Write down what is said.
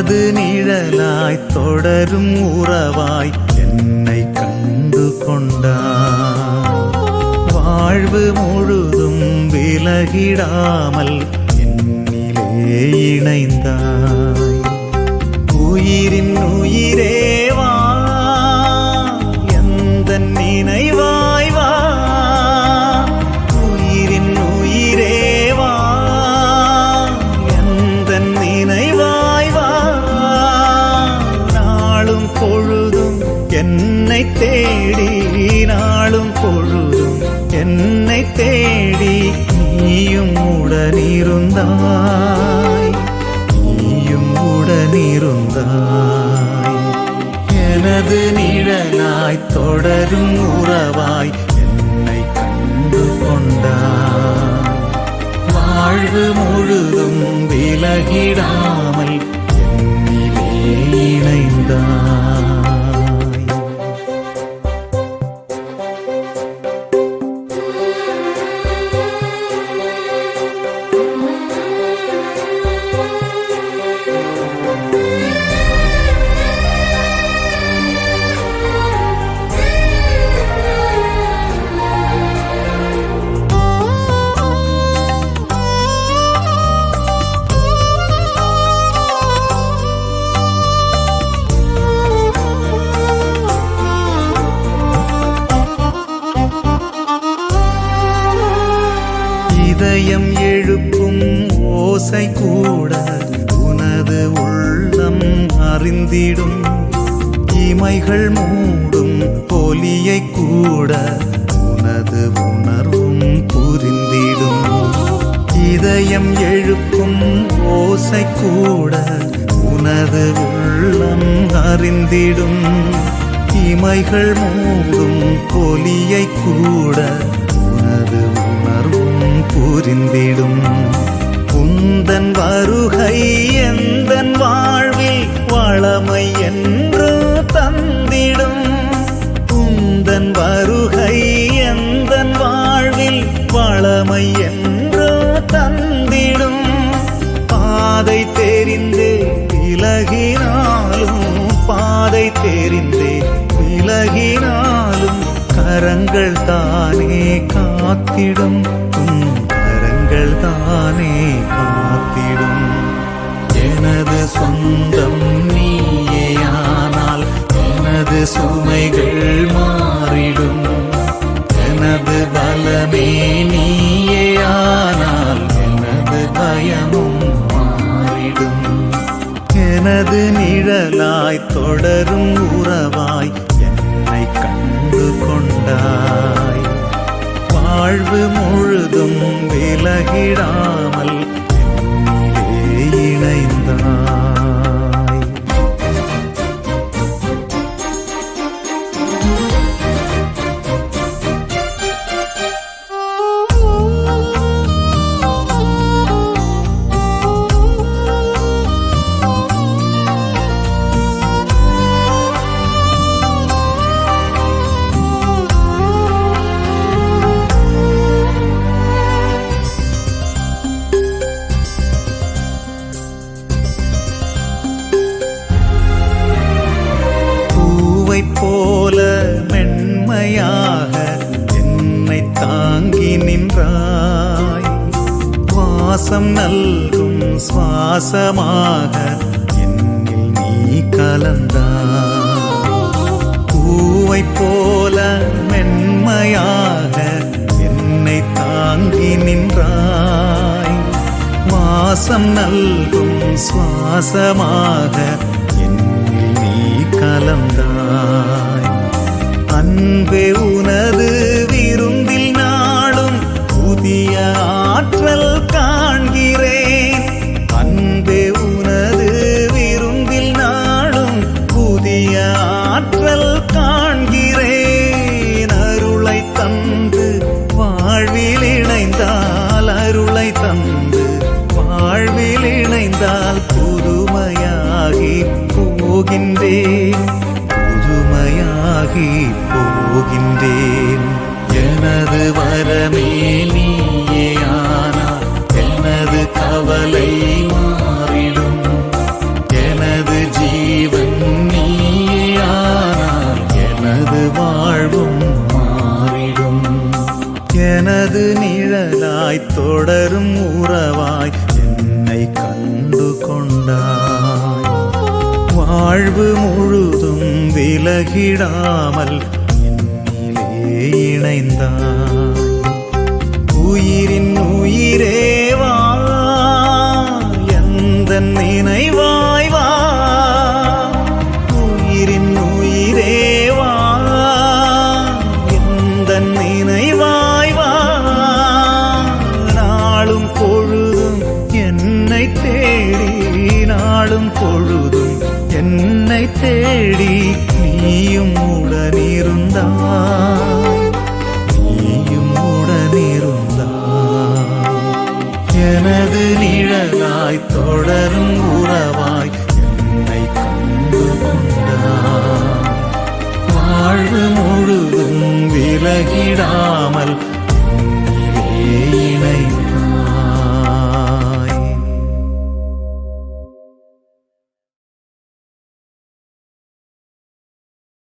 எனது நிழலாய் தொடரும் உறவாய் என்னை கண்டு கொண்டாய். வாழ்வு முழுதும் விலகிடாமல் என்னிலே இணைந்தாய். உயிரின் உயிரேவா எந்த நினைவாய் வா. உயிரின் உயிரேவா எந்த நினைவாய் வா. நாளும் பொழுதும் என்னை தேடி, நாளும் பொழுதும் என்னை தேடி நீயும் உடனிருந்தாய், நீயும் உடனிருந்தாய். எனது நிழலாய் தொடரும் உறவாய் என்னை கண்டு கொண்டாய். வாழ்வு முழுதும் விலகிடாமல் என்னிலே இணைந்தாய். இதயம் எழுப்பும் ஓசை கூட உனது உள்ளம் அறிந்திடும். இமைகள் மூடும் ஒலியை கூட உனது உணர்வும் புரிந்திடும். இதயம் எழுப்பும் ஓசை கூட உனது உள்ளம் அறிந்திடும். இமைகள் மூடும் ஒலியை கூட உனது உணர்வும் புரிந்திடும். உந்தன் வருகை எந்தன் வாழ்வில் வளமை என்று தந்திடும். உந்தன் வருகை எந்தன் வாழ்வில் வளமை என்று தந்திடும். பாதை தெரிந்தே விலகினாலும், பாதை தெரிந்தே விலகினாலும் கரங்கள் தானே காத்திடும், கரங்கள் தானே காத்திடும். எனது சொந்தம் நீயேயானால் எனது சுமைகள் மாறிடும். எனது பலமே நீயேயானால் எனது பயமும் மாறிடும். எனது நிழலாய் தொடரும் உறவாய் என்னை கண்டு கொண்டாய். வாழ்வு முழுதும் விலகிடாமல் என்னிலே இணைந்தாய். போல மென்மையாக என்னை தாங்கி நின்றாய். வாசம் நல்கும் சுவாசமாக என்னில் நீ கலந்தாய். பூவை போல மென்மையாக என்னை தாங்கி நின்றாய். வாசம் நல்கும் சுவாசமாக கலந்தாய். அன்பே உனது விருந்தில் நாளும் புதிய ஆற்றல் காண்கிறேன். அன்பே உனது விருந்தில் நாளும் புதிய ஆற்றல் காண்கிறேன். அருளை தந்து வாழ்வில் இணைந்தால், அருளை தந்து வாழ்வில் இணைந்தால் புதுமையாகி போகின்றேன், புதுமையாகி போகின்றேன். எனது வரமே நீயேயானால் எனது கவலை மாறிடும். எனது உறவாய் என்னை கண்டு கொண்டாய். வாழ்வு முழுதும் விலகிடாமல் என்னிலே இணைந்தாய். உயிரின் உயிரே வா, எந்தன் நினைவாய் வா. உயிரின் உயிரே வா, எந்தன் நினைவாய் வா. நாளும் பொழுதும் என்னை தேடி, நாளும் பொழுதும் என்னை தேடி நீயும் உடனிருந்தாய், நீயும் உடனிருந்தாய். எனது நிழலாய் தொடரும் உறவாய் என்னை கண்டு கொண்டாய். வாழ்வு முழுதும் விலகிடாமல்